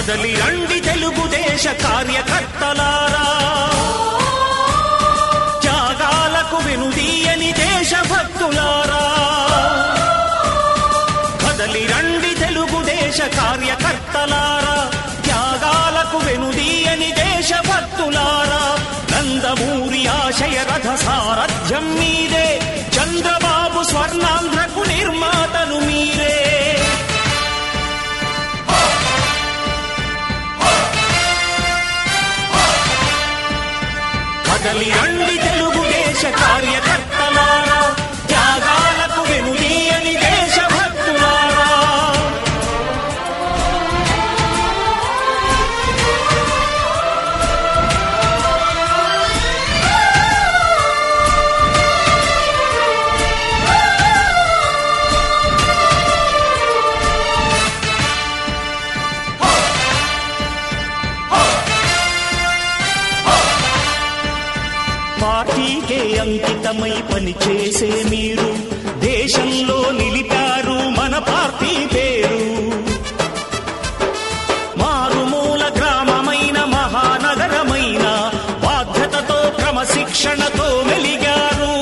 కదలి రండి తెలుగుదేశ కార్యకర్తలారా, త్యాగాలకు వెనుదీయని దేశభక్తులారా. కదలి రండి తెలుగుదేశ కార్యకర్తలారా, త్యాగాలకు వెనుదీయని దేశభక్తులారా. నందమూరి ఆశయ రథ సారథ్యం మీదే, చంద్రబాబు స్వర్ణాంధ్రకు నిర్మాతలు మీరే. కదలి రండి తెలుగుదేశ కార్యకర్తలారా, త్యాగాలకు వెనుదీయని దేశభక్తులారా. పార్టీకే అంకితమై పనిచేసే మీరు దేశంలో నిలిపారు మన పార్టీ పేరు. మారుమూల గ్రామమైన మహానగరమైన బాధ్యతతో క్రమశిక్షణతో మెలిగారు.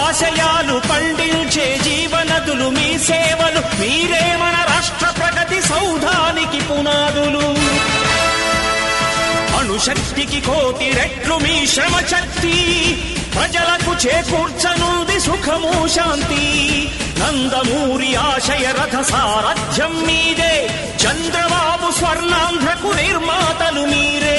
ఆశయాలు పండించే జీవనదులు మీ సేవలు, మీరే మన రాష్ట్ర ప్రగతి సౌధానికి పునాదులు. అణుశక్తికి కోటి రెట్లు మీ శ్రమ శక్తి, ప్రజలకు చేకూర్చనుంది సుఖము శాంతి. నందమూరి ఆశయ రథ సారథ్యం మీదే, చంద్రబాబు స్వర్ణాంధ్రకు నిర్మాతలు మీరే.